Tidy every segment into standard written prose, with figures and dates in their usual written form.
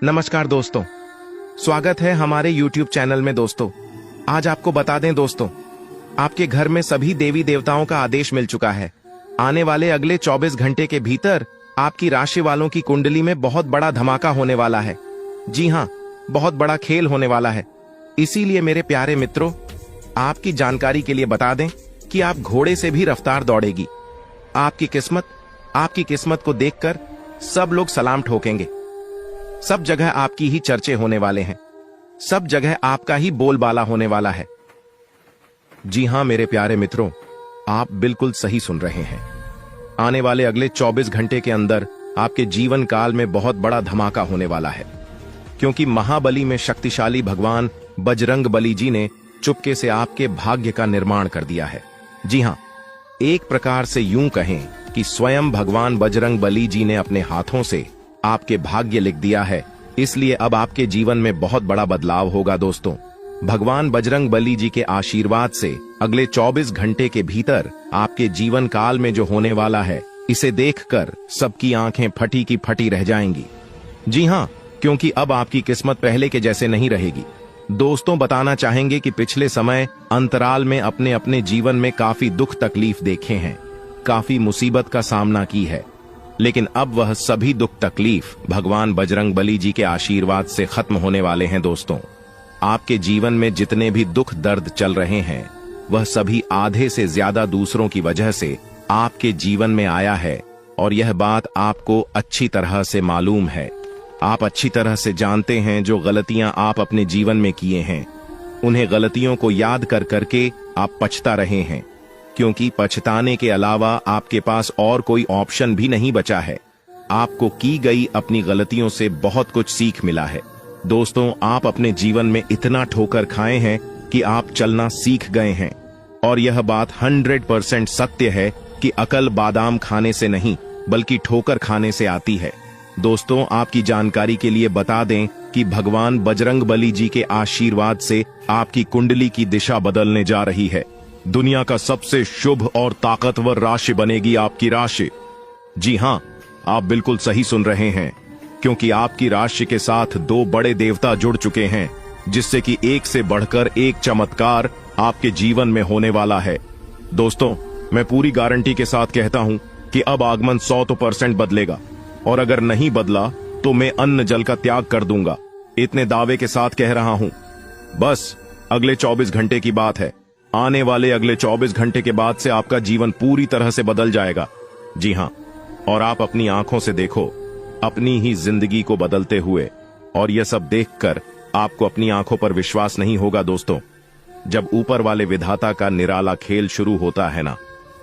नमस्कार दोस्तों, स्वागत है हमारे YouTube चैनल में। दोस्तों, आज आपको बता दें दोस्तों, आपके घर में सभी देवी देवताओं का आदेश मिल चुका है। आने वाले अगले 24 घंटे के भीतर आपकी राशि वालों की कुंडली में बहुत बड़ा धमाका होने वाला है। जी हाँ, बहुत बड़ा खेल होने वाला है। इसीलिए मेरे प्यारे मित्रों, आपकी जानकारी के लिए बता दें कि आप घोड़े से भी रफ्तार दौड़ेगी। आपकी किस्मत को देखकर सब लोग सलाम ठोकेंगे। सब जगह आपकी ही चर्चे होने वाले हैं। सब जगह आपका ही बोलबाला होने वाला है। जी हां मेरे प्यारे मित्रों, आप बिल्कुल सही सुन रहे हैं। आने वाले अगले 24 घंटे के अंदर आपके जीवन काल में बहुत बड़ा धमाका होने वाला है, क्योंकि महाबली में शक्तिशाली भगवान बजरंग बली जी ने चुपके से आपके भाग्य का निर्माण कर दिया है। जी हां, एक प्रकार से यूं कहें कि स्वयं भगवान बजरंग बली जी ने अपने हाथों से आपके भाग्य लिख दिया है। इसलिए अब आपके जीवन में बहुत बड़ा बदलाव होगा। दोस्तों, भगवान बजरंग बली जी के आशीर्वाद से अगले 24 घंटे के भीतर आपके जीवन काल में जो होने वाला है, इसे देखकर सबकी आंखें फटी की फटी रह जाएंगी। जी हां, क्योंकि अब आपकी किस्मत पहले के जैसे नहीं रहेगी। दोस्तों, बताना चाहेंगे कि पिछले समय अंतराल में अपने अपने जीवन में काफी दुख तकलीफ देखे हैं, काफी मुसीबत का सामना की है, लेकिन अब वह सभी दुख तकलीफ भगवान बजरंग बली जी के आशीर्वाद से खत्म होने वाले हैं। दोस्तों, आपके जीवन में जितने भी दुख दर्द चल रहे हैं, वह सभी आधे से ज्यादा दूसरों की वजह से आपके जीवन में आया है, और यह बात आपको अच्छी तरह से मालूम है। आप अच्छी तरह से जानते हैं जो गलतियां आप अपने जीवन में किए हैं, उन्हें गलतियों को याद कर करके आप पछता रहे हैं, क्योंकि पछताने के अलावा आपके पास और कोई ऑप्शन भी नहीं बचा है। आपको की गई अपनी गलतियों से बहुत कुछ सीख मिला है। दोस्तों, आप अपने जीवन में इतना ठोकर खाए हैं कि आप चलना सीख गए हैं, और यह बात 100% सत्य है कि अकल बादाम खाने से नहीं बल्कि ठोकर खाने से आती है। दोस्तों, आपकी जानकारी के लिए बता दें कि भगवान बजरंग बली जी के आशीर्वाद से आपकी कुंडली की दिशा बदलने जा रही है। दुनिया का सबसे शुभ और ताकतवर राशि बनेगी आपकी राशि। जी हां, आप बिल्कुल सही सुन रहे हैं, क्योंकि आपकी राशि के साथ 2 बड़े देवता जुड़ चुके हैं, जिससे कि एक से बढ़कर एक चमत्कार आपके जीवन में होने वाला है। दोस्तों, मैं पूरी गारंटी के साथ कहता हूं कि अब आगमन 100% बदलेगा, और अगर नहीं बदला तो मैं अन्न जल का त्याग कर दूंगा। इतने दावे के साथ कह रहा हूं। बस अगले 24 घंटे की बात है। आने वाले अगले 24 घंटे के बाद से आपका जीवन पूरी तरह से बदल जाएगा। जी हां, और आप अपनी आंखों से देखो अपनी ही जिंदगी को बदलते हुए, और यह सब देखकर आपको अपनी आंखों पर विश्वास नहीं होगा। दोस्तों, जब ऊपर वाले विधाता का निराला खेल शुरू होता है ना,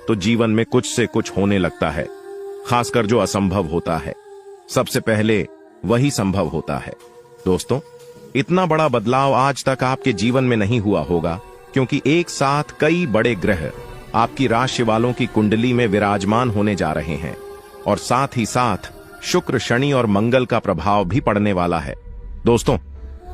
तो जीवन में कुछ से कुछ होने लगता है, खासकर जो असंभव होता है, सबसे पहले वही संभव होता है। दोस्तों, इतना बड़ा बदलाव आज तक आपके जीवन में नहीं हुआ होगा, क्योंकि एक साथ कई बड़े ग्रह आपकी राशि वालों की कुंडली में विराजमान होने जा रहे हैं, और साथ ही साथ शुक्र, शनि और मंगल का प्रभाव भी पड़ने वाला है। दोस्तों,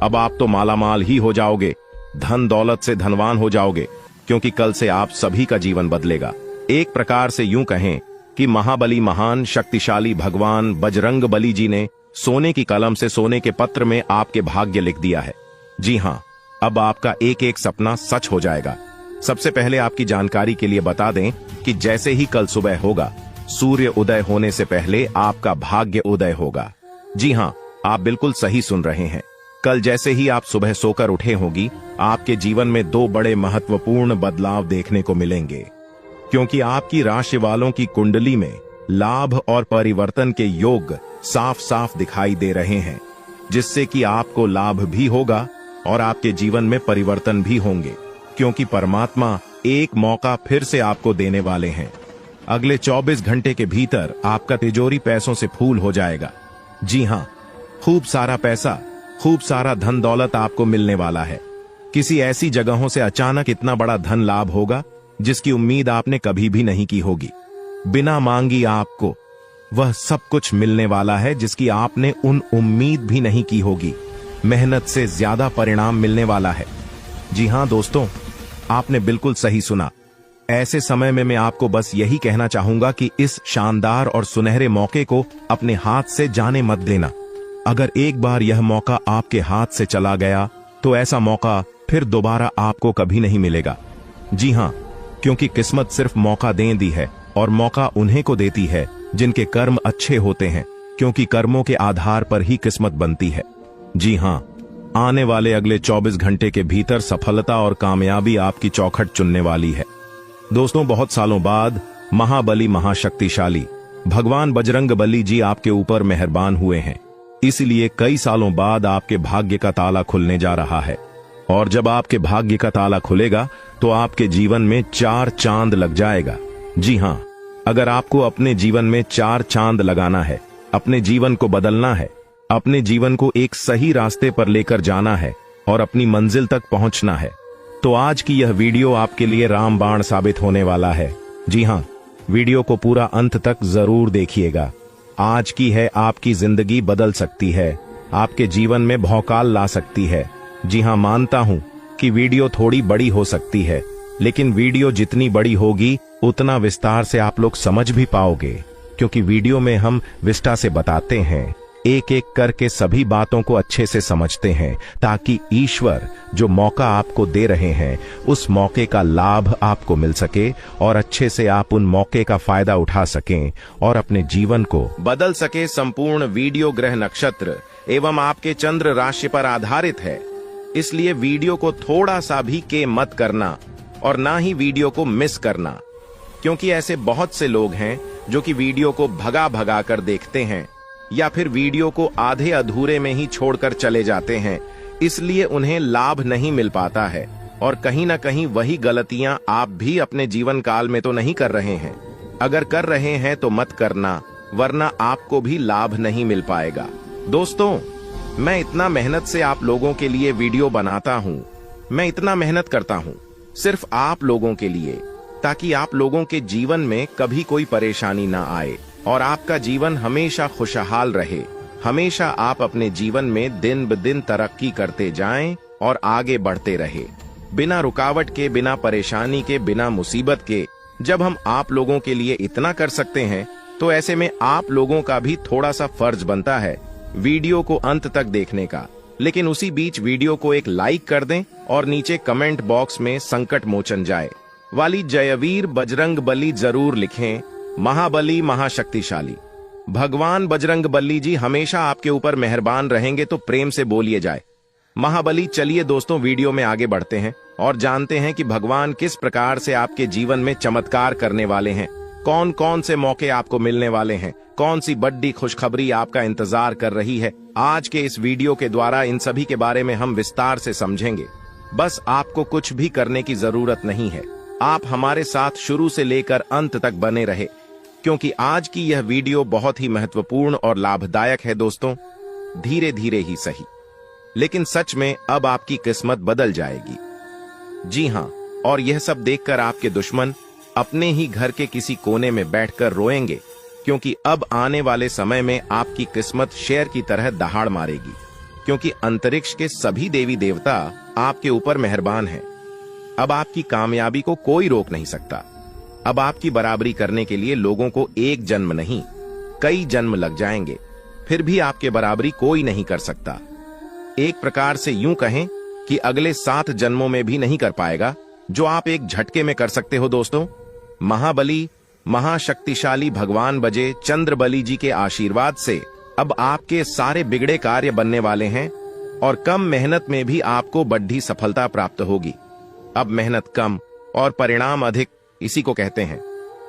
अब आप तो मालामाल ही हो जाओगे, धन दौलत से धनवान हो जाओगे, क्योंकि कल से आप सभी का जीवन बदलेगा। एक प्रकार से यूं कहें कि महाबली महान शक्तिशाली भगवान बजरंग बली जी ने सोने की कलम से सोने के पत्र में आपके भाग्य लिख दिया है। जी हां, अब आपका एक एक सपना सच हो जाएगा। सबसे पहले आपकी जानकारी के लिए बता दें कि जैसे ही कल सुबह होगा, सूर्य उदय होने से पहले आपका भाग्य उदय होगा। जी हां, आप बिल्कुल सही सुन रहे हैं। कल जैसे ही आप सुबह सोकर उठे होंगी, आपके जीवन में 2 बड़े महत्वपूर्ण बदलाव देखने को मिलेंगे, क्योंकि आपकी राशि वालों की कुंडली में लाभ और परिवर्तन के योग साफ साफ दिखाई दे रहे हैं, जिससे कि आपको लाभ भी होगा और आपके जीवन में परिवर्तन भी होंगे, क्योंकि परमात्मा एक मौका फिर से आपको देने वाले हैं। अगले 24 घंटे के भीतर आपका तिजोरी पैसों से फूल हो जाएगा। जी हां, खूब सारा पैसा, खूब सारा धन दौलत आपको मिलने वाला है। किसी ऐसी जगहों से अचानक इतना बड़ा धन लाभ होगा जिसकी उम्मीद आपने कभी भी नहीं की होगी। बिना मांगी आपको वह सब कुछ मिलने वाला है जिसकी आपने उन उम्मीद भी नहीं की होगी। मेहनत से ज्यादा परिणाम मिलने वाला है। जी हां दोस्तों, आपने बिल्कुल सही सुना। ऐसे समय में मैं आपको बस यही कहना चाहूंगा कि इस शानदार और सुनहरे मौके को अपने हाथ से जाने मत देना। अगर एक बार यह मौका आपके हाथ से चला गया तो ऐसा मौका फिर दोबारा आपको कभी नहीं मिलेगा। जी हाँ, क्योंकि किस्मत सिर्फ मौका दी है, और मौका उन्हें को देती है जिनके कर्म अच्छे होते हैं, क्योंकि कर्मों के आधार पर ही किस्मत बनती है। जी हाँ, आने वाले अगले 24 घंटे के भीतर सफलता और कामयाबी आपकी चौखट चुनने वाली है। दोस्तों, बहुत सालों बाद महाबली महाशक्तिशाली भगवान बजरंग बली जी आपके ऊपर मेहरबान हुए हैं, इसलिए कई सालों बाद आपके भाग्य का ताला खुलने जा रहा है। और जब आपके भाग्य का ताला खुलेगा तो आपके जीवन में 4 चांद लग जाएगा। जी हाँ, अगर आपको अपने जीवन में 4 चांद लगाना है, अपने जीवन को बदलना है, अपने जीवन को एक सही रास्ते पर लेकर जाना है और अपनी मंजिल तक पहुंचना है, तो आज की यह वीडियो आपके लिए रामबाण साबित होने वाला है। जी हाँ, वीडियो को पूरा अंत तक जरूर देखिएगा। आज की है आपकी जिंदगी बदल सकती है, आपके जीवन में भौकाल ला सकती है। जी हाँ, मानता हूं कि वीडियो थोड़ी बड़ी हो सकती है, लेकिन वीडियो जितनी बड़ी होगी उतना विस्तार से आप लोग समझ भी पाओगे, क्योंकि वीडियो में हम विस्तार से बताते हैं, एक एक करके सभी बातों को अच्छे से समझते हैं, ताकि ईश्वर जो मौका आपको दे रहे हैं उस मौके का लाभ आपको मिल सके और अच्छे से आप उन मौके का फायदा उठा सकें और अपने जीवन को बदल सके। संपूर्ण वीडियो ग्रह नक्षत्र एवं आपके चंद्र राशि पर आधारित है, इसलिए वीडियो को थोड़ा सा भी के मत करना और ना ही वीडियो को मिस करना, क्योंकि ऐसे बहुत से लोग हैं जो कि वीडियो को भगा भगा कर देखते हैं या फिर वीडियो को आधे अधूरे में ही छोड़कर चले जाते हैं, इसलिए उन्हें लाभ नहीं मिल पाता है। और कहीं ना कहीं वही गलतियां आप भी अपने जीवन काल में तो नहीं कर रहे हैं। अगर कर रहे हैं तो मत करना, वरना आपको भी लाभ नहीं मिल पाएगा। दोस्तों, मैं इतना मेहनत से आप लोगों के लिए वीडियो बनाता हूं, मैं इतना मेहनत करता हूं सिर्फ आप लोगों के लिए, ताकि आप लोगों के जीवन में कभी कोई परेशानी ना आए और आपका जीवन हमेशा खुशहाल रहे। हमेशा आप अपने जीवन में दिन ब दिन तरक्की करते जाएं और आगे बढ़ते रहे, बिना रुकावट के, बिना परेशानी के, बिना मुसीबत के। जब हम आप लोगों के लिए इतना कर सकते हैं तो ऐसे में आप लोगों का भी थोड़ा सा फर्ज बनता है वीडियो को अंत तक देखने का। लेकिन उसी बीच वीडियो को एक लाइक कर दें और नीचे कमेंट बॉक्स में संकट मोचन जाए वाली जयवीर बजरंग बली जरूर लिखें। महाबली महाशक्तिशाली भगवान बजरंग बली जी हमेशा आपके ऊपर मेहरबान रहेंगे, तो प्रेम से बोलिए जाए महाबली। चलिए दोस्तों, वीडियो में आगे बढ़ते हैं और जानते हैं कि भगवान किस प्रकार से आपके जीवन में चमत्कार करने वाले हैं, कौन कौन से मौके आपको मिलने वाले हैं, कौन सी बड़ी खुशखबरी आपका इंतजार कर रही है। आज के इस वीडियो के द्वारा इन सभी के बारे में हम विस्तार से समझेंगे। बस आपको कुछ भी करने की जरूरत नहीं है, आप हमारे साथ शुरू से लेकर अंत तक बने रहे, क्योंकि आज की यह वीडियो बहुत ही महत्वपूर्ण और लाभदायक है। दोस्तों, धीरे धीरे ही सही, लेकिन सच में अब आपकी किस्मत बदल जाएगी। जी हाँ, और यह सब देखकर आपके दुश्मन अपने ही घर के किसी कोने में बैठकर रोएंगे, क्योंकि अब आने वाले समय में आपकी किस्मत शेर की तरह दहाड़ मारेगी, क्योंकि अंतरिक्ष के सभी देवी देवता आपके ऊपर मेहरबान हैं। अब आपकी कामयाबी को कोई रोक नहीं सकता। अब आपकी बराबरी करने के लिए लोगों को एक जन्म नहीं, कई जन्म लग जाएंगे, फिर भी आपके बराबरी कोई नहीं कर सकता। एक प्रकार से यूं कहें कि अगले 7 जन्मों में भी नहीं कर पाएगा जो आप एक झटके में कर सकते हो। दोस्तों, महाबली महाशक्तिशाली भगवान बजे चंद्रबली जी के आशीर्वाद से अब आपके सारे बिगड़े कार्य बनने वाले हैं और कम मेहनत में भी आपको बड़ी सफलता प्राप्त होगी। अब मेहनत कम और परिणाम अधिक, इसी को कहते हैं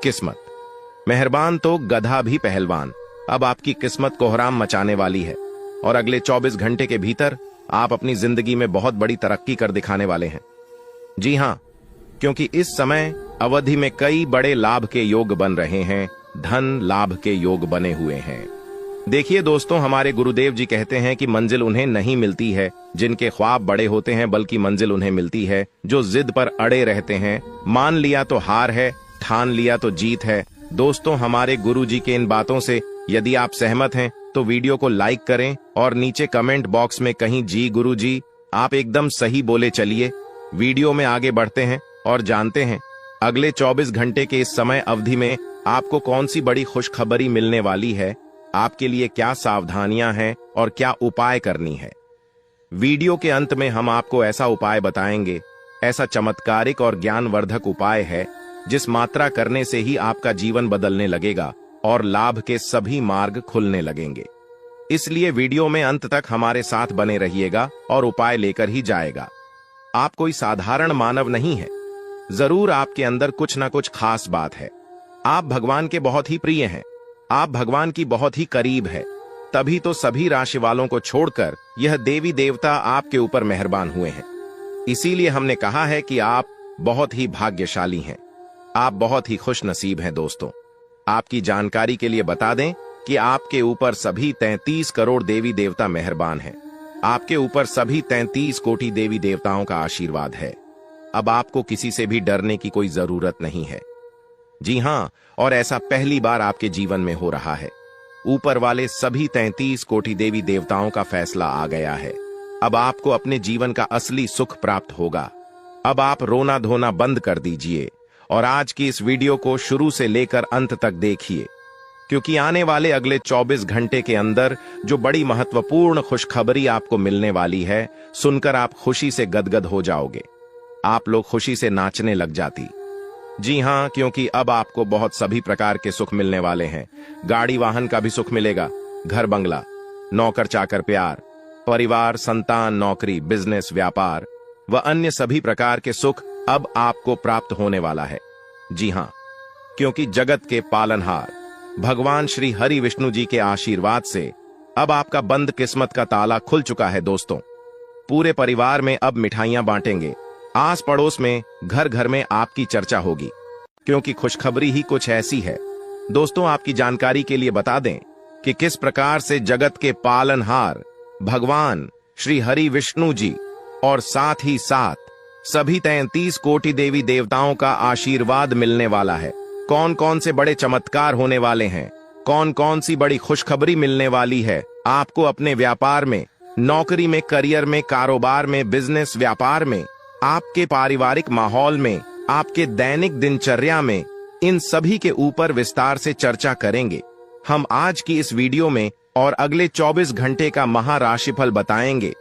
किस्मत। मेहरबान तो गधा भी पहलवान। अब आपकी किस्मत कोहराम मचाने वाली है और अगले 24 घंटे के भीतर आप अपनी जिंदगी में बहुत बड़ी तरक्की कर दिखाने वाले हैं। जी हाँ, क्योंकि इस समय अवधि में कई बड़े लाभ के योग बन रहे हैं, धन लाभ के योग बने हुए हैं। देखिए दोस्तों, हमारे गुरुदेव जी कहते हैं कि मंजिल उन्हें नहीं मिलती है जिनके ख्वाब बड़े होते हैं, बल्कि मंजिल उन्हें मिलती है जो जिद पर अड़े रहते हैं। मान लिया तो हार है, ठान लिया तो जीत है। दोस्तों, हमारे गुरु जी के इन बातों से यदि आप सहमत हैं तो वीडियो को लाइक करें और नीचे कमेंट बॉक्स में कहीं जी गुरु जी आप एकदम सही बोले। चलिए वीडियो में आगे बढ़ते हैं और जानते हैं अगले 24 घंटे के इस समय अवधि में आपको कौन सी बड़ी खुशखबरी मिलने वाली है आपके लिए क्या सावधानियां हैं और क्या उपाय करनी है। वीडियो के अंत में हम आपको ऐसा उपाय बताएंगे, ऐसा चमत्कारिक और ज्ञानवर्धक उपाय है जिस मात्रा करने से ही आपका जीवन बदलने लगेगा और लाभ के सभी मार्ग खुलने लगेंगे। इसलिए वीडियो में अंत तक हमारे साथ बने रहिएगा और उपाय लेकर ही जाएगा। आप कोई साधारण मानव नहीं है, जरूर आपके अंदर कुछ ना कुछ खास बात है। आप भगवान के बहुत ही प्रिय हैं, आप भगवान की बहुत ही करीब है, तभी तो सभी राशि वालों को छोड़कर यह देवी देवता आपके ऊपर मेहरबान हुए हैं। इसीलिए हमने कहा है कि आप बहुत ही भाग्यशाली हैं, आप बहुत ही खुश नसीब हैं। दोस्तों, आपकी जानकारी के लिए बता दें कि आपके ऊपर सभी 33 करोड़ देवी देवता मेहरबान हैं। आपके ऊपर सभी 33 कोटि देवी देवताओं का आशीर्वाद है। अब आपको किसी से भी डरने की कोई जरूरत नहीं है। जी हां, और ऐसा पहली बार आपके जीवन में हो रहा है। ऊपर वाले सभी 33 कोटि देवी देवताओं का फैसला आ गया है। अब आपको अपने जीवन का असली सुख प्राप्त होगा। अब आप रोना धोना बंद कर दीजिए और आज की इस वीडियो को शुरू से लेकर अंत तक देखिए, क्योंकि आने वाले अगले 24 घंटे के अंदर जो बड़ी महत्वपूर्ण खुशखबरी आपको मिलने वाली है, सुनकर आप खुशी से गदगद हो जाओगे। आप लोग खुशी से नाचने लग जाती। जी हां, क्योंकि अब आपको बहुत सभी प्रकार के सुख मिलने वाले हैं। गाड़ी वाहन का भी सुख मिलेगा, घर बंगला, नौकर चाकर प्यार, परिवार, संतान, नौकरी, बिजनेस, व्यापार व अन्य सभी प्रकार के सुख अब आपको प्राप्त होने वाला है। जी हां, क्योंकि जगत के पालनहार भगवान श्री हरि विष्णु जी के आशीर्वाद से अब आपका बंद किस्मत का ताला खुल चुका है। दोस्तों, पूरे परिवार में अब मिठाइयां बांटेंगे, आस पड़ोस में, घर घर में आपकी चर्चा होगी, क्योंकि खुशखबरी ही कुछ ऐसी है। दोस्तों, आपकी जानकारी के लिए बता दें कि किस प्रकार से जगत के पालनहार भगवान श्री हरि विष्णु जी और साथ ही साथ सभी 33 कोटि देवी देवताओं का आशीर्वाद मिलने वाला है। कौन कौन से बड़े चमत्कार होने वाले हैं, कौन कौन सी बड़ी खुशखबरी मिलने वाली है आपको अपने व्यापार में, नौकरी में, करियर में, कारोबार में, बिजनेस, व्यापार में, आपके पारिवारिक माहौल में, आपके दैनिक दिनचर्या में, इन सभी के ऊपर विस्तार से चर्चा करेंगे। हम आज की इस वीडियो में और अगले 24 घंटे का महाराशिफल बताएंगे।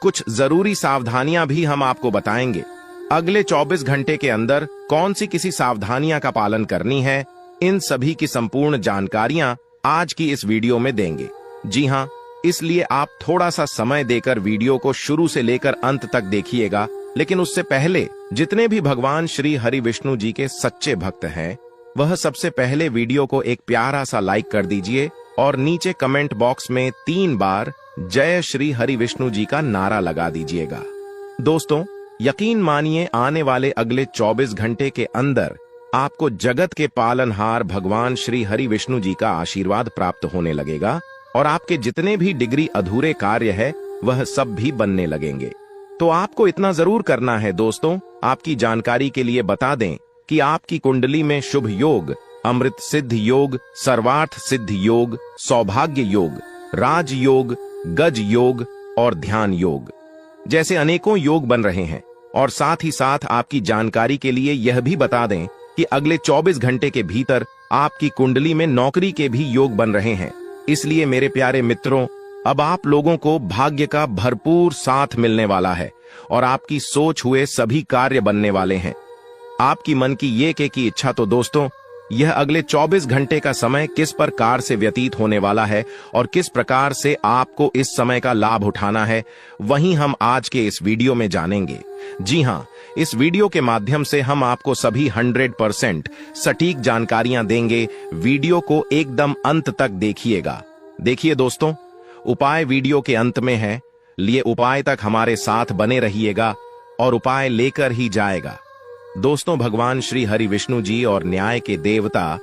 कुछ जरूरी सावधानियां भी हम आपको बताएंगे। अगले 24 घंटे के अंदर कौन सी किसी सावधानियां का पालन करनी है, इन सभी की संपूर्ण जानकारियां आज की इस वीडियो में देंगे। जी हां, इसलिए आप थोड़ा सा समय देकर वीडियो को शुरू से लेकर अंत तक देखिएगा। लेकिन उससे पहले जितने भी भगवान श्री हरि विष्णु जी के सच्चे भक्त हैं, वह सबसे पहले वीडियो को एक प्यारा सा लाइक कर दीजिए और नीचे कमेंट बॉक्स में 3 बार जय श्री हरि विष्णु जी का नारा लगा दीजिएगा। दोस्तों, यकीन मानिए, आने वाले अगले 24 घंटे के अंदर आपको जगत के पालनहार भगवान श्री हरि विष्णु जी का आशीर्वाद प्राप्त होने लगेगा और आपके जितने भी डिग्री अधूरे कार्य है वह सब भी बनने लगेंगे। तो आपको इतना जरूर करना है। दोस्तों, आपकी जानकारी के लिए बता दें कि आपकी कुंडली में शुभ योग, अमृत सिद्ध योग, सर्वार्थ सिद्ध योग, सौभाग्य योग, राज योग, गज योग और ध्यान योग जैसे अनेकों योग बन रहे हैं। और साथ ही साथ आपकी जानकारी के लिए यह भी बता दें कि अगले 24 घंटे के भीतर आपकी कुंडली में नौकरी के भी योग बन रहे हैं। इसलिए मेरे प्यारे मित्रों, अब आप लोगों को भाग्य का भरपूर साथ मिलने वाला है और आपकी सोच हुए सभी कार्य बनने वाले हैं। आपकी मन की ये की इच्छा। तो दोस्तों, यह अगले 24 घंटे का समय किस प्रकार से व्यतीत होने वाला है और किस प्रकार से आपको इस समय का लाभ उठाना है, वहीं हम आज के इस वीडियो में जानेंगे। जी हां, इस वीडियो के माध्यम से हम आपको सभी 100% सटीक जानकारियां देंगे। वीडियो को एकदम अंत तक देखिएगा। देखिए दोस्तों, उपाय वीडियो के अंत में है, लिए उपाय तक हमारे साथ बने रहिएगा और उपाय लेकर ही जाएगा। दोस्तों, भगवान श्री हरि विष्णु जी और न्याय के देवता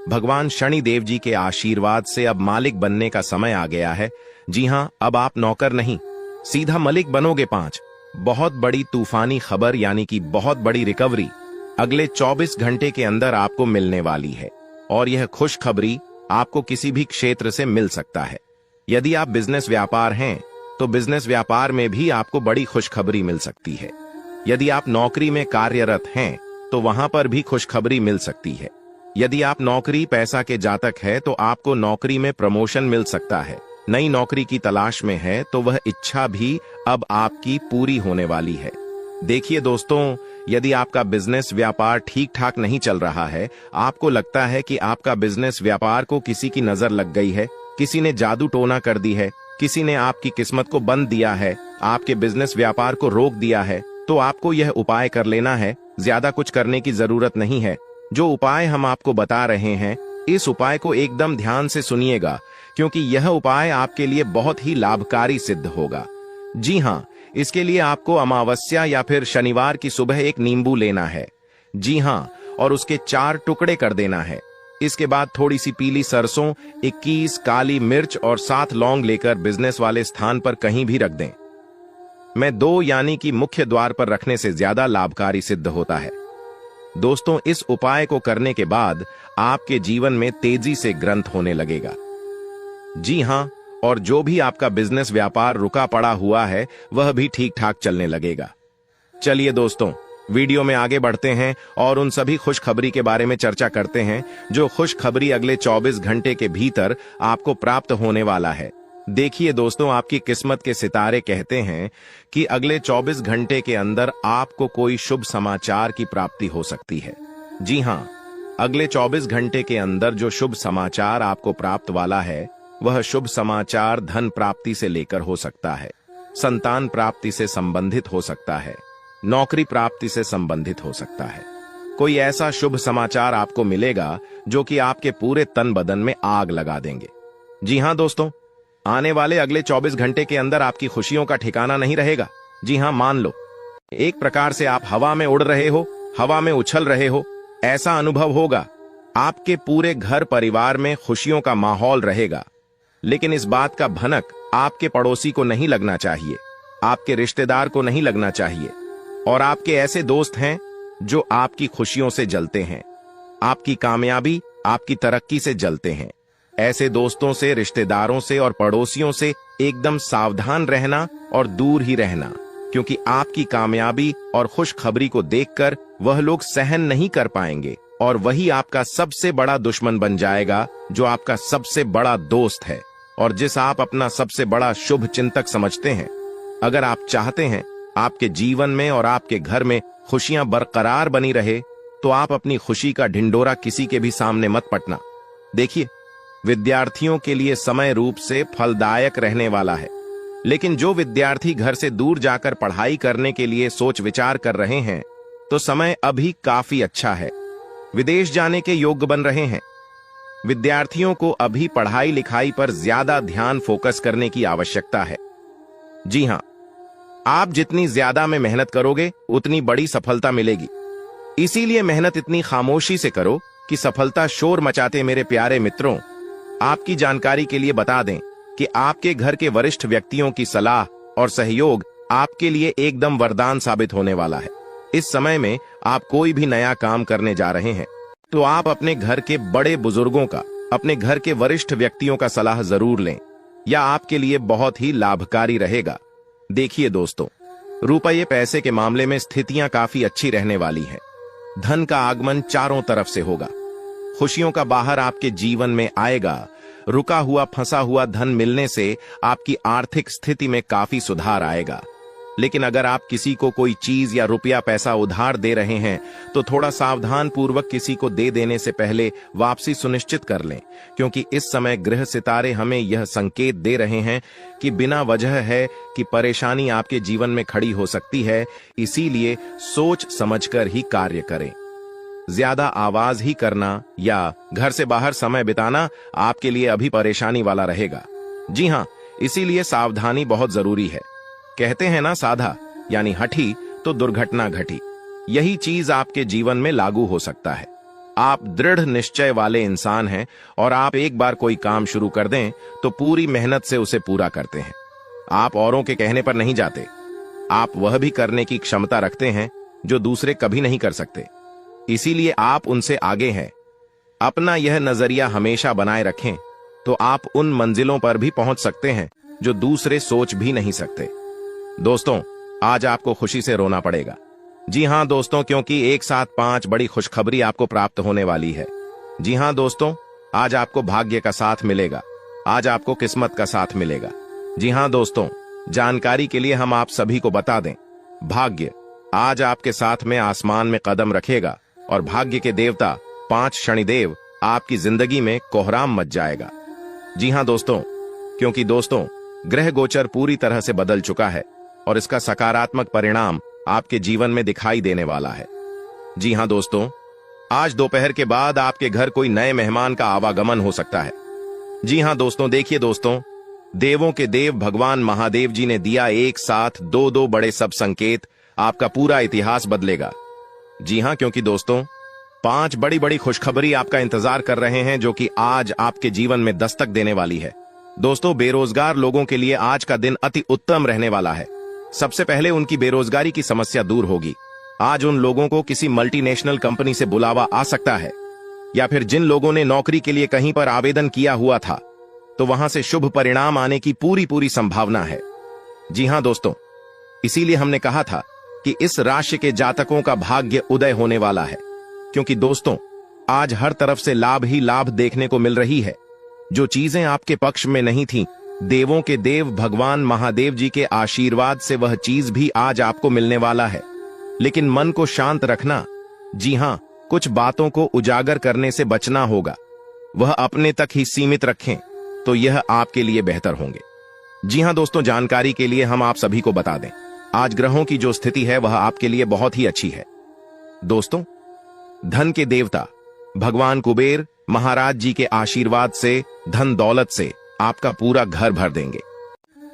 भगवान शनि देव जी के आशीर्वाद से अब मालिक बनने का समय आ गया है। जी हां, अब आप नौकर नहीं, सीधा मालिक बनोगे। 5 बहुत बड़ी तूफानी खबर यानी कि बहुत बड़ी रिकवरी अगले 24 घंटे के अंदर आपको मिलने वाली है और यह खुशखबरी आपको किसी भी क्षेत्र से मिल सकता है। यदि आप बिजनेस व्यापार हैं तो बिजनेस व्यापार में भी आपको बड़ी खुशखबरी मिल सकती है। यदि आप नौकरी में कार्यरत हैं तो वहां पर भी खुशखबरी मिल सकती है। यदि आप नौकरी पैसा के जातक है तो आपको नौकरी में प्रमोशन मिल सकता है। नई नौकरी की तलाश में है तो वह इच्छा भी अब आपकी पूरी होने वाली है। देखिए दोस्तों, यदि आपका बिजनेस व्यापार ठीक ठाक नहीं चल रहा है, आपको लगता है कि आपका बिजनेस व्यापार को किसी की नजर लग गई है, किसी ने जादू टोना कर दी है, किसी ने आपकी किस्मत को बंद दिया है, आपके बिजनेस व्यापार को रोक दिया है, तो आपको यह उपाय कर लेना है। ज्यादा कुछ करने की जरूरत नहीं है। जो उपाय हम आपको बता रहे हैं, इस उपाय को एकदम ध्यान से सुनिएगा, क्योंकि यह उपाय आपके लिए बहुत ही लाभकारी सिद्ध होगा। जी हाँ, इसके लिए आपको अमावस्या या फिर शनिवार की सुबह एक नींबू लेना है। जी हाँ, और उसके 4 टुकड़े कर देना है। इसके बाद थोड़ी सी पीली सरसों, 21 काली मिर्च और 7 लौंग लेकर बिजनेस वाले स्थान पर कहीं भी रख दें। मैं 2 यानी कि मुख्य द्वार पर रखने से ज्यादा लाभकारी सिद्ध होता है। दोस्तों, इस उपाय को करने के बाद आपके जीवन में तेजी से ग्रंथ होने लगेगा। जी हाँ, और जो भी आपका बिजनेस व्यापार रुका पड़ा हुआ है वह भी ठीक ठाक चलने लगेगा। चलिए दोस्तों, वीडियो में आगे बढ़ते हैं और उन सभी खुशखबरी के बारे में चर्चा करते हैं जो खुशखबरी अगले 24 घंटे के भीतर आपको प्राप्त होने वाला है। देखिए दोस्तों, आपकी किस्मत के सितारे कहते हैं कि अगले 24 घंटे के अंदर आपको कोई शुभ समाचार की प्राप्ति हो सकती है। जी हाँ, अगले 24 घंटे के अंदर जो शुभ समाचार आपको प्राप्त वाला है, वह शुभ समाचार धन प्राप्ति से लेकर हो सकता है, संतान प्राप्ति से संबंधित हो सकता है, नौकरी प्राप्ति से संबंधित हो सकता है। कोई ऐसा शुभ समाचार आपको मिलेगा जो कि आपके पूरे तन बदन में आग लगा देंगे। जी हाँ दोस्तों, आने वाले अगले 24 घंटे के अंदर आपकी खुशियों का ठिकाना नहीं रहेगा। जी हाँ, मान लो एक प्रकार से आप हवा में उड़ रहे हो, हवा में उछल रहे हो, ऐसा अनुभव होगा। आपके पूरे घर परिवार में खुशियों का माहौल रहेगा। लेकिन इस बात का भनक आपके पड़ोसी को नहीं लगना चाहिए, आपके रिश्तेदार को नहीं लगना चाहिए। और आपके ऐसे दोस्त हैं जो आपकी खुशियों से जलते हैं, आपकी कामयाबी, आपकी तरक्की से जलते हैं। ऐसे दोस्तों से, रिश्तेदारों से और पड़ोसियों से एकदम सावधान रहना और दूर ही रहना, क्योंकि आपकी कामयाबी और खुशखबरी को देखकर वह लोग सहन नहीं कर पाएंगे और वही आपका सबसे बड़ा दुश्मन बन जाएगा, जो आपका सबसे बड़ा दोस्त है और जिस आप अपना सबसे बड़ा शुभ चिंतक समझते हैं। अगर आप चाहते हैं आपके जीवन में और आपके घर में खुशियां बरकरार बनी रहे, तो आप अपनी खुशी का ढिंडोरा किसी के भी सामने मत पटना। देखिए, विद्यार्थियों के लिए समय रूप से फलदायक रहने वाला है, लेकिन जो विद्यार्थी घर से दूर जाकर पढ़ाई करने के लिए सोच विचार कर रहे हैं, तो समय अभी काफी अच्छा है। विदेश जाने के योग्य बन रहे हैं। विद्यार्थियों को अभी पढ़ाई लिखाई पर ज्यादा ध्यान फोकस करने की आवश्यकता है। जी हाँ, आप जितनी ज्यादा में मेहनत करोगे उतनी बड़ी सफलता मिलेगी। इसीलिए मेहनत इतनी खामोशी से करो कि सफलता शोर मचाते। मेरे प्यारे मित्रों, आपकी जानकारी के लिए बता दें कि आपके घर के वरिष्ठ व्यक्तियों की सलाह और सहयोग आपके लिए एकदम वरदान साबित होने वाला है। इस समय में आप कोई भी नया काम करने जा रहे हैं तो आप अपने घर के बड़े बुजुर्गों का, अपने घर के वरिष्ठ व्यक्तियों का सलाह जरूर लें, यह आपके लिए बहुत ही लाभकारी रहेगा। देखिए दोस्तों, रुपये पैसे के मामले में स्थितियां काफी अच्छी रहने वाली हैं। धन का आगमन चारों तरफ से होगा। खुशियों का बाहर आपके जीवन में आएगा। रुका हुआ फंसा हुआ धन मिलने से आपकी आर्थिक स्थिति में काफी सुधार आएगा। लेकिन अगर आप किसी को कोई चीज या रुपया पैसा उधार दे रहे हैं तो थोड़ा सावधान पूर्वक किसी को दे देने से पहले वापसी सुनिश्चित कर लें, क्योंकि इस समय ग्रह सितारे हमें यह संकेत दे रहे हैं कि बिना वजह है कि परेशानी आपके जीवन में खड़ी हो सकती है। इसीलिए सोच समझकर ही कार्य करें। ज्यादा आवाज ही करना या घर से बाहर समय बिताना आपके लिए अभी परेशानी वाला रहेगा। जी हाँ, इसीलिए सावधानी बहुत जरूरी है। कहते हैं ना, साधा यानी हठी तो दुर्घटना घटी। यही चीज आपके जीवन में लागू हो सकता है। आप दृढ़ निश्चय वाले इंसान हैं और आप एक बार कोई काम शुरू कर दें तो पूरी मेहनत से उसे पूरा करते हैं। आप औरों के कहने पर नहीं जाते। आप वह भी करने की क्षमता रखते हैं जो दूसरे कभी नहीं कर सकते। इसीलिए आप उनसे आगे हैं। अपना यह नजरिया हमेशा बनाए रखें तो आप उन मंजिलों पर भी पहुंच सकते हैं जो दूसरे सोच भी नहीं सकते। दोस्तों, आज आपको खुशी से रोना पड़ेगा। जी हां दोस्तों, क्योंकि एक साथ 5 बड़ी खुशखबरी आपको प्राप्त होने वाली है। जी हाँ दोस्तों, आज आपको भाग्य का साथ मिलेगा। आज आपको किस्मत का साथ मिलेगा। जी हाँ दोस्तों, जानकारी के लिए हम आप सभी को बता दें, भाग्य आज आपके साथ में आसमान में कदम रखेगा और भाग्य के देवता 5 शनिदेव आपकी जिंदगी में कोहराम मच जाएगा। जी हाँ दोस्तों, क्योंकि दोस्तों ग्रह गोचर पूरी तरह से बदल चुका है और इसका सकारात्मक परिणाम आपके जीवन में दिखाई देने वाला है। जी हाँ दोस्तों, आज दोपहर के बाद आपके घर कोई नए मेहमान का आवागमन हो सकता है। जी हाँ दोस्तों, देखिए दोस्तों, देवों के देव भगवान महादेव जी ने दिया एक साथ दो बड़े सब संकेत, आपका पूरा इतिहास बदलेगा। जी हाँ, क्योंकि दोस्तों 5 बड़ी बड़ी खुशखबरी आपका इंतजार कर रहे हैं जो कि आज आपके जीवन में दस्तक देने वाली है। दोस्तों, बेरोजगार लोगों के लिए आज का दिन अति उत्तम रहने वाला है। सबसे पहले उनकी बेरोजगारी की समस्या दूर होगी। आज उन लोगों को किसी मल्टीनेशनल कंपनी से बुलावा आ सकता है, या फिर जिन लोगों ने नौकरी के लिए कहीं पर आवेदन किया हुआ था तो वहां से शुभ परिणाम आने की पूरी संभावना है। जी हां दोस्तों, इसीलिए हमने कहा था कि इस राशि के जातकों का भाग्य उदय होने वाला है, क्योंकि दोस्तों आज हर तरफ से लाभ ही लाभ देखने को मिल रही है। जो चीजें आपके पक्ष में नहीं थी, देवों के देव भगवान महादेव जी के आशीर्वाद से वह चीज भी आज आपको मिलने वाला है। लेकिन मन को शांत रखना। जी हां, कुछ बातों को उजागर करने से बचना होगा। वह अपने तक ही सीमित रखें तो यह आपके लिए बेहतर होंगे। जी हां दोस्तों, जानकारी के लिए हम आप सभी को बता दें, आज ग्रहों की जो स्थिति है वह आपके लिए बहुत ही अच्छी है। दोस्तों, धन के देवता भगवान कुबेर महाराज जी के आशीर्वाद से धन दौलत से आपका पूरा घर भर देंगे।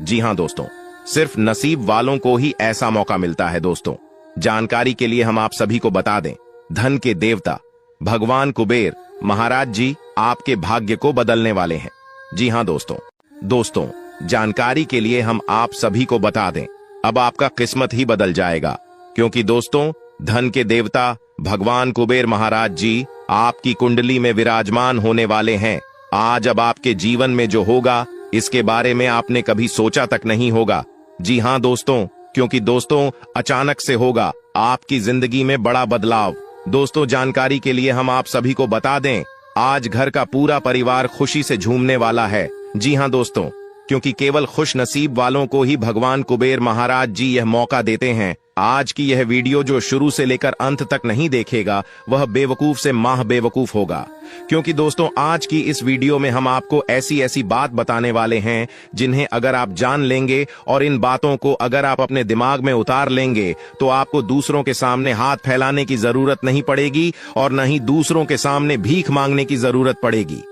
जी हां दोस्तों, सिर्फ नसीब वालों को ही ऐसा मौका मिलता है। दोस्तों, जानकारी के लिए हम आप सभी को बता दें, धन के देवता भगवान कुबेर महाराज जी आपके भाग्य को बदलने वाले हैं। जी हां दोस्तों, जानकारी के लिए हम आप सभी को बता दें, अब आपका किस्मत ही बदल जाएगा, क्योंकि दोस्तों धन के देवता भगवान कुबेर महाराज जी आपकी कुंडली में विराजमान होने वाले हैं। आज अब आपके जीवन में जो होगा इसके बारे में आपने कभी सोचा तक नहीं होगा। जी हां दोस्तों, क्योंकि दोस्तों अचानक से होगा आपकी जिंदगी में बड़ा बदलाव। दोस्तों, जानकारी के लिए हम आप सभी को बता दें, आज घर का पूरा परिवार खुशी से झूमने वाला है। जी हां दोस्तों, क्योंकि केवल खुश नसीब वालों को ही भगवान कुबेर महाराज जी यह मौका देते हैं। आज की यह वीडियो जो शुरू से लेकर अंत तक नहीं देखेगा वह बेवकूफ से माह बेवकूफ होगा, क्योंकि दोस्तों आज की इस वीडियो में हम आपको ऐसी बात बताने वाले हैं जिन्हें अगर आप जान लेंगे और इन बातों को अगर आप अपने दिमाग में उतार लेंगे तो आपको दूसरों के सामने हाथ फैलाने की जरूरत नहीं पड़ेगी और न ही दूसरों के सामने भीख मांगने की जरूरत पड़ेगी।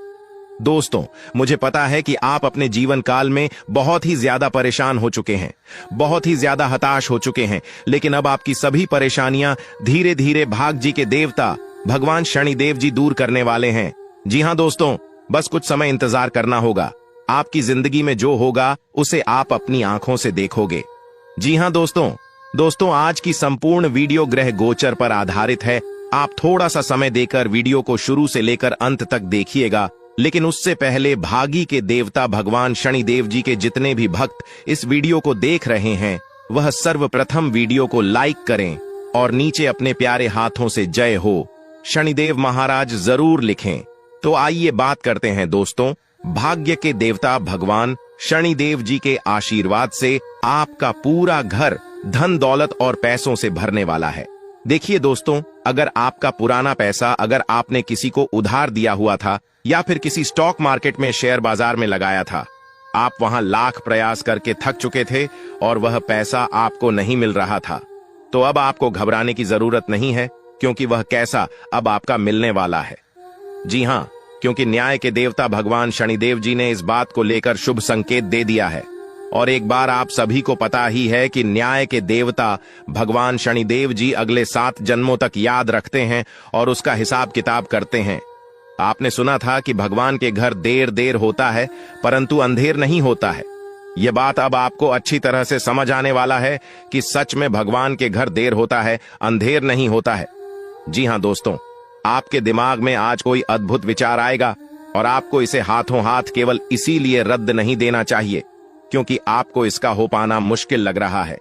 दोस्तों, मुझे पता है कि आप अपने जीवन काल में बहुत ही ज्यादा परेशान हो चुके हैं, बहुत ही ज्यादा हताश हो चुके हैं, लेकिन अब आपकी सभी परेशानियां धीरे धीरे भाग जी के देवता भगवान शनिदेव जी दूर करने वाले हैं। जी हां दोस्तों, बस कुछ समय इंतजार करना होगा। आपकी जिंदगी में जो होगा उसे आप अपनी आंखों से देखोगे। जी हां दोस्तों, आज की संपूर्ण वीडियो ग्रह गोचर पर आधारित है। आप थोड़ा सा समय देकर वीडियो को शुरू से लेकर अंत तक देखिएगा, लेकिन उससे पहले भागी के देवता भगवान शनिदेव जी के जितने भी भक्त इस वीडियो को देख रहे हैं वह सर्वप्रथम वीडियो को लाइक करें और नीचे अपने प्यारे हाथों से जय हो शनिदेव महाराज जरूर लिखें। तो आइए बात करते हैं दोस्तों, भाग्य के देवता भगवान शनिदेव जी के आशीर्वाद से आपका पूरा घर धन दौलत और पैसों से भरने वाला है। देखिए दोस्तों, अगर आपका पुराना पैसा अगर आपने किसी को उधार दिया हुआ था या फिर किसी स्टॉक मार्केट में शेयर बाजार में लगाया था, आप वहां लाख प्रयास करके थक चुके थे और वह पैसा आपको नहीं मिल रहा था, तो अब आपको घबराने की जरूरत नहीं है, क्योंकि वह कैसा अब आपका मिलने वाला है। जी हां, क्योंकि न्याय के देवता भगवान शनिदेव जी ने इस बात को लेकर शुभ संकेत दे दिया है। और एक बार आप सभी को पता ही है कि न्याय के देवता भगवान शनिदेव जी अगले 7 जन्मों तक याद रखते हैं और उसका हिसाब किताब करते हैं। आपने सुना था कि भगवान के घर देर होता है परंतु अंधेर नहीं होता है। यह बात अब आपको अच्छी तरह से समझ आने वाला है कि सच में भगवान के घर देर होता है, अंधेर नहीं होता है। जी हां दोस्तों, आपके दिमाग में आज कोई अद्भुत विचार आएगा और आपको इसे हाथों हाथ केवल इसीलिए रद्द नहीं देना चाहिए क्योंकि आपको इसका हो पाना मुश्किल लग रहा है।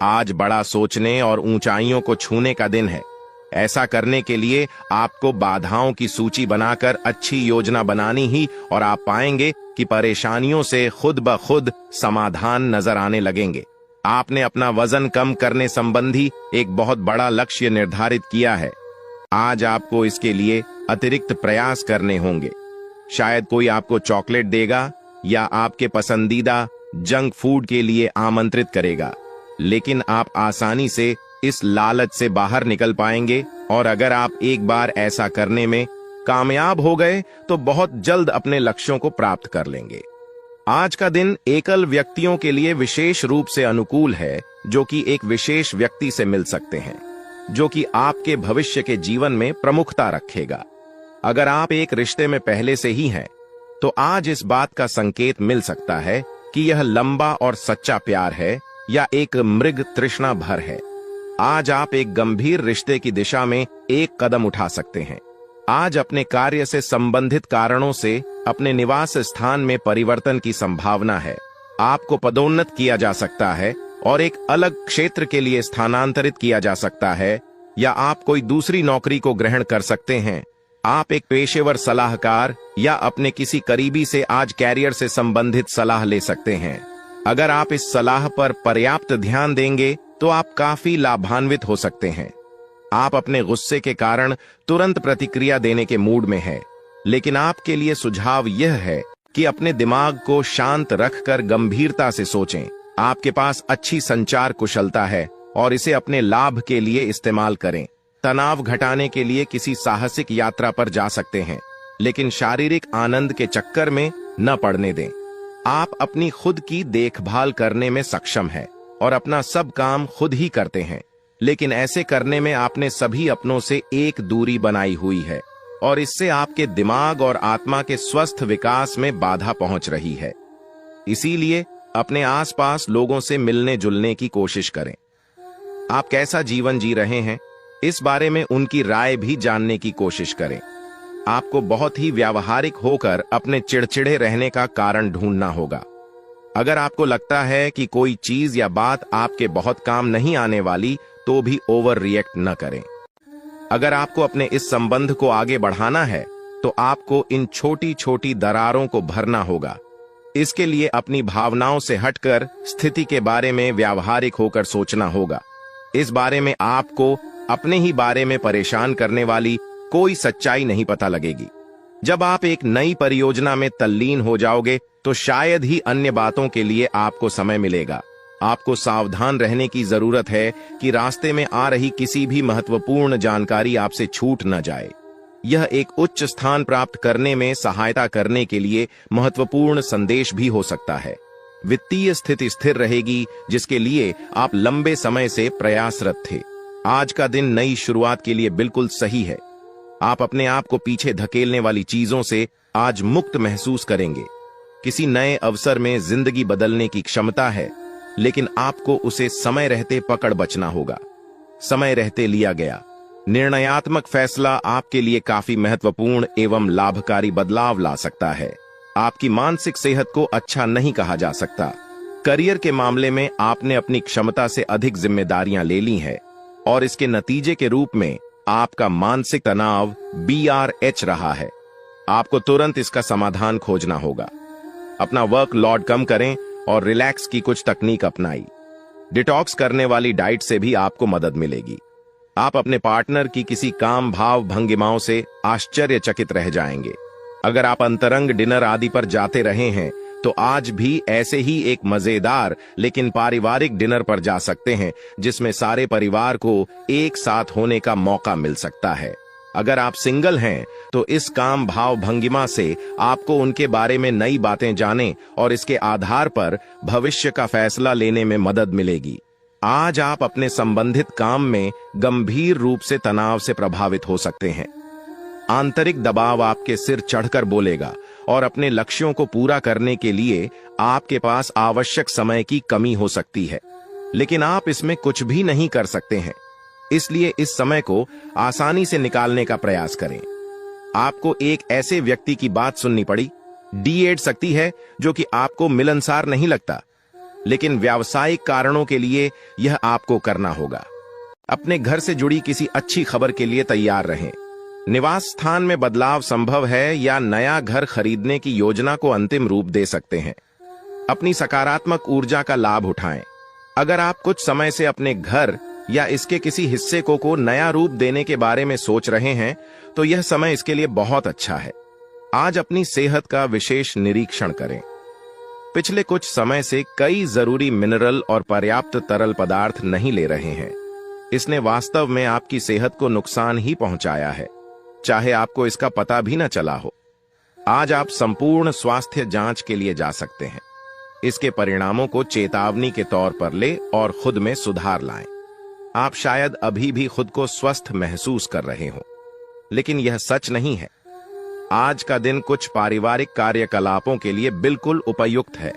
आज बड़ा सोचने और ऊंचाइयों को छूने का दिन है। ऐसा करने के लिए आपको बाधाओं की सूची बनाकर अच्छी योजना बनानी ही, और आप पाएंगे कि परेशानियों से खुद ब खुद समाधान नजर आने लगेंगे। आपने अपना वजन कम करने संबंधी एक बहुत बड़ा लक्ष्य निर्धारित किया है। आज आपको इसके लिए अतिरिक्त प्रयास करने होंगे। शायद कोई आपको चॉकलेट देगा या आपके पसंदीदा जंक फूड के लिए आमंत्रित करेगा, लेकिन आप आसानी से इस लालच से बाहर निकल पाएंगे, और अगर आप एक बार ऐसा करने में कामयाब हो गए तो बहुत जल्द अपने लक्ष्यों को प्राप्त कर लेंगे। आज का दिन एकल व्यक्तियों के लिए विशेष रूप से अनुकूल है, जो कि एक विशेष व्यक्ति से मिल सकते हैं, जो कि आपके भविष्य के जीवन में प्रमुखता रखेगा। अगर आप एक रिश्ते में पहले से ही हैं, तो आज इस बात का संकेत मिल सकता है कि यह लंबा और सच्चा प्यार है या एक मृग तृष्णा भर है। आज आप एक गंभीर रिश्ते की दिशा में एक कदम उठा सकते हैं। आज अपने कार्य से संबंधित कारणों से अपने निवास स्थान में परिवर्तन की संभावना है। आपको पदोन्नत किया जा सकता है और एक अलग क्षेत्र के लिए स्थानांतरित किया जा सकता है, या आप कोई दूसरी नौकरी को ग्रहण कर सकते हैं। आप एक पेशेवर सलाहकार या अपने किसी करीबी से आज कैरियर से संबंधित सलाह ले सकते हैं। अगर आप इस सलाह पर पर्याप्त ध्यान देंगे तो आप काफी लाभान्वित हो सकते हैं। आप अपने गुस्से के कारण तुरंत प्रतिक्रिया देने के मूड में हैं, लेकिन आपके लिए सुझाव यह है कि अपने दिमाग को शांत रखकर गंभीरता से सोचें। आपके पास अच्छी संचार कुशलता है और इसे अपने लाभ के लिए इस्तेमाल करें। तनाव घटाने के लिए किसी साहसिक यात्रा पर जा सकते हैं, लेकिन शारीरिक आनंद के चक्कर में न पड़ने दें। आप अपनी खुद की देखभाल करने में सक्षम हैं और अपना सब काम खुद ही करते हैं, लेकिन ऐसे करने में आपने सभी अपनों से एक दूरी बनाई हुई है, और इससे आपके दिमाग और आत्मा के स्वस्थ विकास में बाधा पहुंच रही है। इसीलिए अपने आसपास लोगों से मिलने जुलने की कोशिश करें। आप कैसा जीवन जी रहे हैं, इस बारे में उनकी राय भी जानने की कोशिश करें। आपको बहुत ही व्यावहारिक होकर अपने चिड़चिड़े रहने का कारण ढूंढना होगा। अगर आपको लगता है कि कोई चीज या बात आपके बहुत काम नहीं आने वाली, तो भी ओवर रिएक्ट न करें। अगर आपको अपने इस संबंध को आगे बढ़ाना है, तो आपको इन छोटी छोटी दरारों को भरना होगा। इसके लिए अपनी भावनाओं से हटकर स्थिति के बारे में व्यावहारिक होकर सोचना होगा। इस बारे में आपको अपने ही बारे में परेशान करने वाली कोई सच्चाई नहीं पता लगेगी। जब आप एक नई परियोजना में तल्लीन हो जाओगे, तो शायद ही अन्य बातों के लिए आपको समय मिलेगा। आपको सावधान रहने की जरूरत है कि रास्ते में आ रही किसी भी महत्वपूर्ण जानकारी आपसे छूट न जाए। यह एक उच्च स्थान प्राप्त करने में सहायता करने के लिए महत्वपूर्ण संदेश भी हो सकता है। वित्तीय स्थिति स्थिर रहेगी, जिसके लिए आप लंबे समय से प्रयासरत थे। आज का दिन नई शुरुआत के लिए बिल्कुल सही है। आप अपने आप को पीछे धकेलने वाली चीजों से आज मुक्त महसूस करेंगे। किसी नए अवसर में जिंदगी बदलने की क्षमता है, लेकिन आपको उसे समय रहते पकड़ बचना होगा। समय रहते लिया गया निर्णयात्मक फैसला आपके लिए काफी महत्वपूर्ण एवं लाभकारी बदलाव ला सकता है। आपकी मानसिक सेहत को अच्छा नहीं कहा जा सकता। करियर के मामले में आपने अपनी क्षमता से अधिक जिम्मेदारियां ले ली हैं, और इसके नतीजे के रूप में आपका मानसिक तनाव BRH रहा है। आपको तुरंत इसका समाधान खोजना होगा। अपना वर्क लोड कम करें और रिलैक्स की कुछ तकनीक अपनाई। डिटॉक्स करने वाली डाइट से भी आपको मदद मिलेगी। आप अपने पार्टनर की किसी काम भाव भंगिमाओं से आश्चर्यचकित रह जाएंगे। अगर आप अंतरंग डिनर आदि पर जाते रहे हैं, तो आज भी ऐसे ही एक मजेदार लेकिन पारिवारिक डिनर पर जा सकते हैं, जिसमें सारे परिवार को एक साथ होने का मौका मिल सकता है। अगर आप सिंगल हैं, तो इस काम भाव भंगिमा से आपको उनके बारे में नई बातें जाने और इसके आधार पर भविष्य का फैसला लेने में मदद मिलेगी। आज आप अपने संबंधित काम में गंभीर रूप से तनाव से प्रभावित हो सकते हैं। आंतरिक दबाव आपके सिर चढ़कर बोलेगा, और अपने लक्ष्यों को पूरा करने के लिए आपके पास आवश्यक समय की कमी हो सकती है, लेकिन आप इसमें कुछ भी नहीं कर सकते हैं। इसलिए इस समय को आसानी से निकालने का प्रयास करें। आपको एक ऐसे व्यक्ति की बात सुननी पड़ी। D8 शक्ति है, जो कि आपको मिलनसार नहीं लगता, लेकिन व्यावसायिक कारणों के लिए यह आपको करना होगा। अपने घर से जुड़ी किसी अच्छी खबर के लिए तैयार रहें। निवास स्थान में बदलाव संभव है या नया घर खरीदने की योजना को अंतिम रूप दे सकते हैं। अपनी सकारात्मक ऊर्जा का लाभ उठाएं। अगर आप कुछ समय से अपने घर या इसके किसी हिस्से को नया रूप देने के बारे में सोच रहे हैं, तो यह समय इसके लिए बहुत अच्छा है। आज अपनी सेहत का विशेष निरीक्षण करें। पिछले कुछ समय से कई जरूरी मिनरल और पर्याप्त तरल पदार्थ नहीं ले रहे हैं। इसने वास्तव में आपकी सेहत को नुकसान ही पहुंचाया है, चाहे आपको इसका पता भी न चला हो। आज आप संपूर्ण स्वास्थ्य जांच के लिए जा सकते हैं। इसके परिणामों को चेतावनी के तौर पर ले और खुद में सुधार लाएं। आप शायद अभी भी खुद को स्वस्थ महसूस कर रहे हो, लेकिन यह सच नहीं है। आज का दिन कुछ पारिवारिक कार्यकलापों के लिए बिल्कुल उपयुक्त है।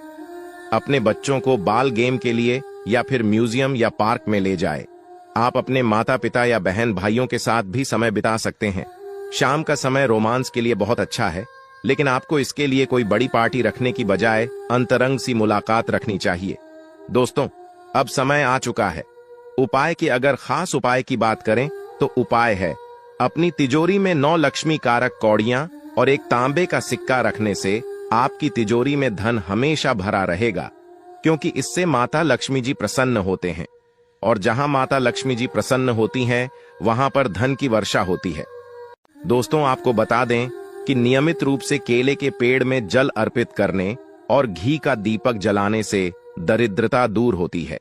अपने बच्चों को बाल गेम के लिए या फिर म्यूजियम या पार्क में ले जाए। आप अपने माता पिता या बहन भाइयों के साथ भी समय बिता सकते हैं। शाम का समय रोमांस के लिए बहुत अच्छा है, लेकिन आपको इसके लिए कोई बड़ी पार्टी रखने की बजाय अंतरंग सी मुलाकात रखनी चाहिए। दोस्तों, अब समय आ चुका है। उपाय की अगर खास उपाय की बात करें तो उपाय है अपनी तिजोरी में 9 लक्ष्मी कारक कौड़ियां और एक तांबे का सिक्का रखने से आपकी तिजोरी में धन हमेशा भरा रहेगा, क्योंकि इससे माता लक्ष्मी जी प्रसन्न होते हैं, और जहां माता लक्ष्मी जी प्रसन्न होती हैं, वहां पर धन की वर्षा होती है। दोस्तों, आपको बता दें कि नियमित रूप से केले के पेड़ में जल अर्पित करने और घी का दीपक जलाने से दरिद्रता दूर होती है।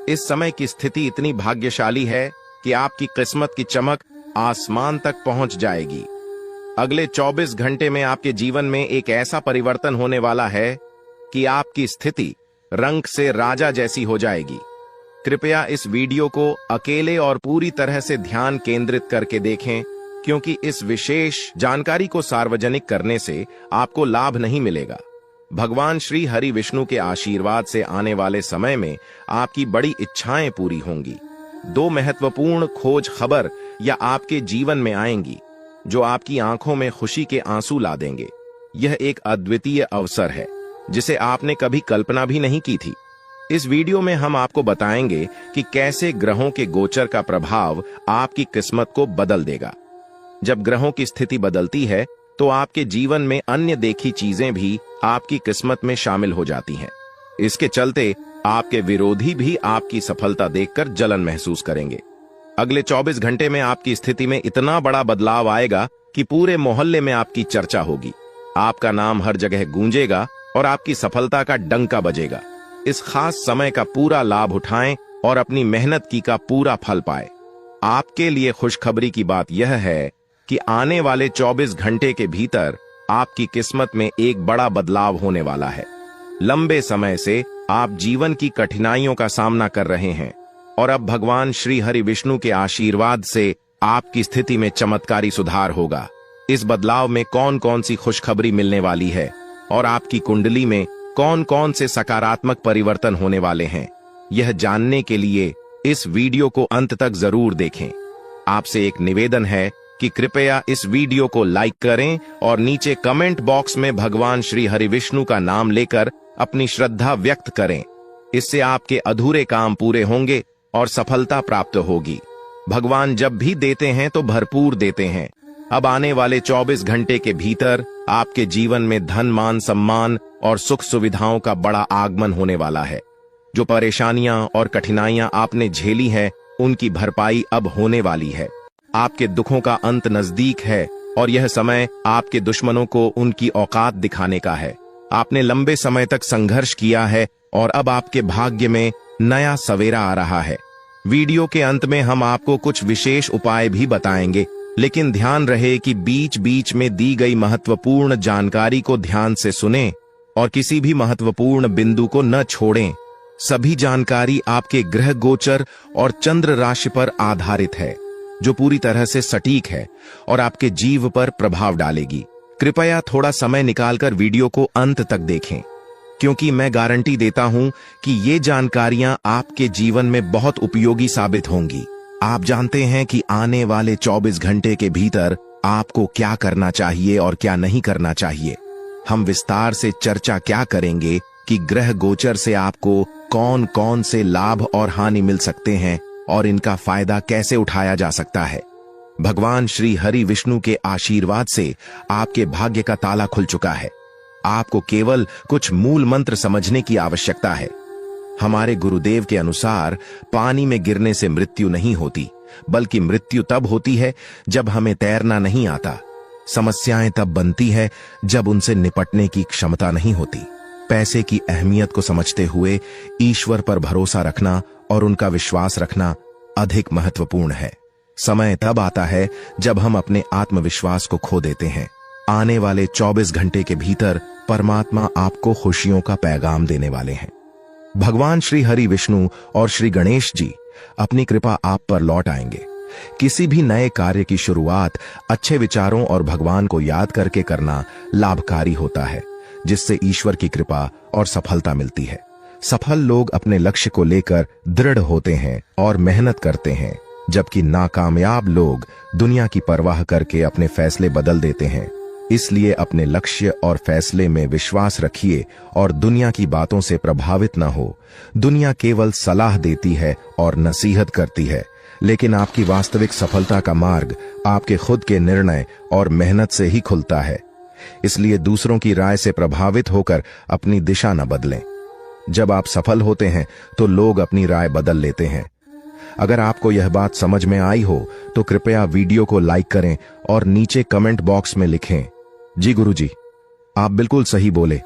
इस समय की स्थिति इतनी भाग्यशाली है कि आपकी किस्मत की चमक आसमान तक पहुंच जाएगी। अगले 24 घंटे में आपके जीवन में एक ऐसा परिवर्तन होने वाला है कि आपकी स्थिति रंग से राजा जैसी हो जाएगी। कृपया इस वीडियो को अकेले और पूरी तरह से ध्यान केंद्रित करके देखें, क्योंकि इस विशेष जानकारी को सार्वजनिक करने से आपको लाभ नहीं मिलेगा। भगवान श्री हरि विष्णु के आशीर्वाद से आने वाले समय में आपकी बड़ी इच्छाएं पूरी होंगी। 2 महत्वपूर्ण खोज खबर या आपके जीवन में आएंगी, जो आपकी आंखों में खुशी के आंसू ला देंगे। यह एक अद्वितीय अवसर है जिसे आपने कभी कल्पना भी नहीं की थी। इस वीडियो में हम आपको बताएंगे कि कैसे ग्रहों के गोचर का प्रभाव आपकी किस्मत को बदल देगा। जब ग्रहों की स्थिति बदलती है तो आपके जीवन में अन्य देखी चीजें भी आपकी किस्मत में शामिल हो जाती हैं। इसके चलते आपके विरोधी भी आपकी सफलता देखकर जलन महसूस करेंगे। अगले 24 घंटे में आपकी स्थिति में इतना बड़ा बदलाव आएगा कि पूरे मोहल्ले में आपकी चर्चा होगी। आपका नाम हर जगह गूंजेगा और आपकी सफलता का डंका बजेगा। इस खास समय का पूरा लाभ उठाएं और अपनी मेहनत की का पूरा फल पाएं। आपके लिए खुशखबरी की बात यह है कि आने वाले 24 घंटे के भीतर आपकी किस्मत में एक बड़ा बदलाव होने वाला है। लंबे समय से आप जीवन की कठिनाइयों का सामना कर रहे हैं, और अब भगवान श्री हरि विष्णु के आशीर्वाद से आपकी स्थिति में चमत्कारी सुधार होगा। इस बदलाव में कौन कौन सी खुशखबरी मिलने वाली है और आपकी कुंडली में कौन कौन से सकारात्मक परिवर्तन होने वाले हैं, यह जानने के लिए इस वीडियो को अंत तक जरूर देखें। आपसे एक निवेदन है कि कृपया इस वीडियो को लाइक करें और नीचे कमेंट बॉक्स में भगवान श्री हरि विष्णु का नाम लेकर अपनी श्रद्धा व्यक्त करें। इससे आपके अधूरे काम पूरे होंगे और सफलता प्राप्त होगी। भगवान जब भी देते हैं तो भरपूर देते हैं। अब आने वाले 24 घंटे के भीतर आपके जीवन में धन, मान, सम्मान और सुख सुविधाओं का बड़ा आगमन होने वाला है। जो परेशानियां और कठिनाइयां आपने झेली हैं, उनकी भरपाई अब होने वाली है। आपके दुखों का अंत नजदीक है और यह समय आपके दुश्मनों को उनकी औकात दिखाने का है। आपने लंबे समय तक संघर्ष किया है और अब आपके भाग्य में नया सवेरा आ रहा है। वीडियो के अंत में हम आपको कुछ विशेष उपाय भी बताएंगे, लेकिन ध्यान रहे कि बीच बीच में दी गई महत्वपूर्ण जानकारी को ध्यान से सुनें और किसी भी महत्वपूर्ण बिंदु को न छोड़ें। सभी जानकारी आपके ग्रह गोचर और चंद्र राशि पर आधारित है, जो पूरी तरह से सटीक है और आपके जीव पर प्रभाव डालेगी। कृपया थोड़ा समय निकालकर वीडियो को अंत तक देखें, क्योंकि मैं गारंटी देता हूं कि ये जानकारियां आपके जीवन में बहुत उपयोगी साबित होंगी। आप जानते हैं कि आने वाले 24 घंटे के भीतर आपको क्या करना चाहिए और क्या नहीं करना चाहिए। हम विस्तार से चर्चा क्या करेंगे कि ग्रह गोचर से आपको कौन कौन से लाभ और हानि मिल सकते हैं और इनका फायदा कैसे उठाया जा सकता है। भगवान श्री हरि विष्णु के आशीर्वाद से आपके भाग्य का ताला खुल चुका है। आपको केवल कुछ मूल मंत्र समझने की आवश्यकता है। हमारे गुरुदेव के अनुसार पानी में गिरने से मृत्यु नहीं होती, बल्कि मृत्यु तब होती है जब हमें तैरना नहीं आता। समस्याएं तब बनती है जब उनसे निपटने की क्षमता नहीं होती। पैसे की अहमियत को समझते हुए ईश्वर पर भरोसा रखना और उनका विश्वास रखना अधिक महत्वपूर्ण है। समय तब आता है जब हम अपने आत्मविश्वास को खो देते हैं। आने वाले 24 घंटे के भीतर परमात्मा आपको खुशियों का पैगाम देने वाले हैं। भगवान श्री हरि विष्णु और श्री गणेश जी अपनी कृपा आप पर लौट आएंगे। किसी भी नए कार्य की शुरुआत अच्छे विचारों और भगवान को याद करके करना लाभकारी होता है, जिससे ईश्वर की कृपा और सफलता मिलती है। सफल लोग अपने लक्ष्य को लेकर दृढ़ होते हैं और मेहनत करते हैं, जबकि नाकामयाब लोग दुनिया की परवाह करके अपने फैसले बदल देते हैं। इसलिए अपने लक्ष्य और फैसले में विश्वास रखिए और दुनिया की बातों से प्रभावित न हो। दुनिया केवल सलाह देती है और नसीहत करती है, लेकिन आपकी वास्तविक सफलता का मार्ग आपके खुद के निर्णय और मेहनत से ही खुलता है। इसलिए दूसरों की राय से प्रभावित होकर अपनी दिशा न बदलें। जब आप सफल होते हैं तो लोग अपनी राय बदल लेते हैं। अगर आपको यह बात समझ में आई हो तो कृपया वीडियो को लाइक करें और नीचे कमेंट बॉक्स में लिखें, जी गुरुजी, आप बिल्कुल सही बोले।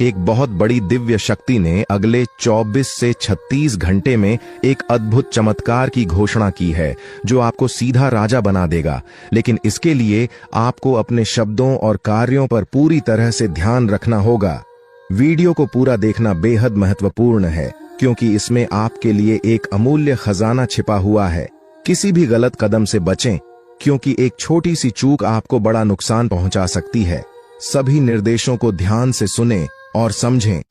एक बहुत बड़ी दिव्य शक्ति ने अगले 24 से 36 घंटे में एक अद्भुत चमत्कार की घोषणा की है, जो आपको सीधा राजा बना देगा। लेकिन इसके लिए आपको अपने शब्दों और कार्यों पर पूरी तरह से ध्यान रखना होगा। वीडियो को पूरा देखना बेहद महत्वपूर्ण है, क्योंकि इसमें आपके लिए एक अमूल्य खजाना छिपा हुआ है। किसी भी गलत कदम से बचें, क्योंकि एक छोटी सी चूक आपको बड़ा नुकसान पहुंचा सकती है। सभी निर्देशों को ध्यान से सुनें और समझें।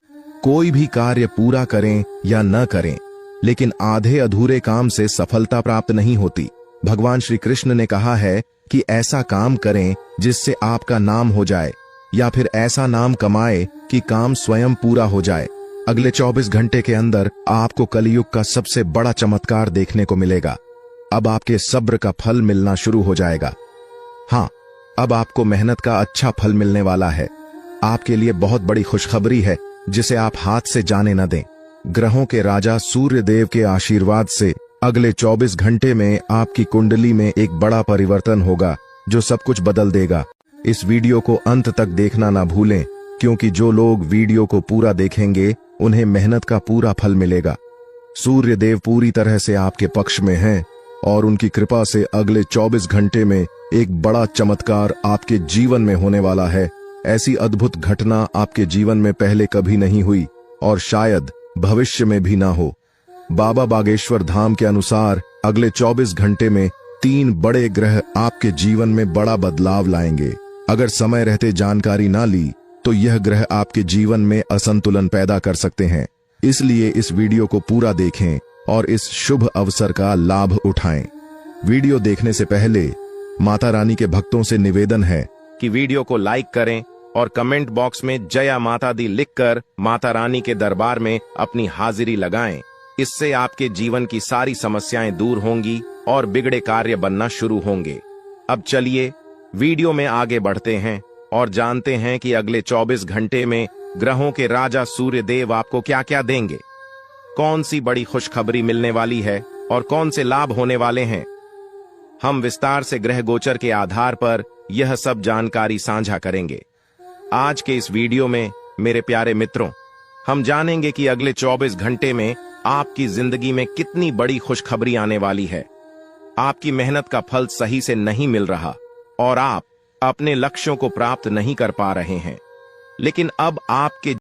कोई भी कार्य पूरा करें या न करें, लेकिन आधे अधूरे काम से सफलता प्राप्त नहीं होती। भगवान श्री कृष्ण ने कहा है कि ऐसा काम करें जिससे आपका नाम हो जाए, या फिर ऐसा नाम कमाए कि काम स्वयं पूरा हो जाए। अगले 24 घंटे के अंदर आपको कलयुग का सबसे बड़ा चमत्कार देखने को मिलेगा। अब आपके सब्र का फल मिलना शुरू हो जाएगा। हाँ, अब आपको मेहनत का अच्छा फल मिलने वाला है। आपके लिए बहुत बड़ी खुशखबरी है, जिसे आप हाथ से जाने न दें। ग्रहों के राजा सूर्य देव के आशीर्वाद से अगले 24 घंटे में आपकी कुंडली में एक बड़ा परिवर्तन होगा, जो सब कुछ बदल देगा। इस वीडियो को अंत तक देखना ना भूलें, क्योंकि जो लोग वीडियो को पूरा देखेंगे उन्हें मेहनत का पूरा फल मिलेगा। सूर्य देव पूरी तरह से आपके पक्ष में हैं और उनकी कृपा से अगले 24 घंटे में एक बड़ा चमत्कार आपके जीवन में होने वाला है। ऐसी अद्भुत घटना आपके जीवन में पहले कभी नहीं हुई और शायद भविष्य में भी ना हो। बाबा बागेश्वर धाम के अनुसार अगले 24 घंटे में 3 बड़े ग्रह आपके जीवन में बड़ा बदलाव लाएंगे। अगर समय रहते जानकारी ना ली तो यह ग्रह आपके जीवन में असंतुलन पैदा कर सकते हैं। इसलिए इस वीडियो को पूरा देखें और इस शुभ अवसर का लाभ उठाएं। वीडियो देखने से पहले माता रानी के भक्तों से निवेदन है कि वीडियो को लाइक करें और कमेंट बॉक्स में जया माता दी लिखकर माता रानी के दरबार में अपनी हाजिरी लगाएं। इससे आपके जीवन की सारी समस्याएं दूर होंगी और बिगड़े कार्य बनना शुरू होंगे। अब चलिए वीडियो में आगे बढ़ते हैं और जानते हैं कि अगले 24 घंटे में ग्रहों के राजा सूर्य देव आपको क्या क्या देंगे, कौन सी बड़ी खुशखबरी मिलने वाली है और कौन से लाभ होने वाले हैं। हम विस्तार से ग्रह गोचर के आधार पर यह सब जानकारी साझा करेंगे। आज के इस वीडियो में मेरे प्यारे मित्रों, हम जानेंगे कि अगले 24 घंटे में आपकी जिंदगी में कितनी बड़ी खुशखबरी आने वाली है। आपकी मेहनत का फल सही से नहीं मिल रहा और आप अपने लक्ष्यों को प्राप्त नहीं कर पा रहे हैं, लेकिन अब आपके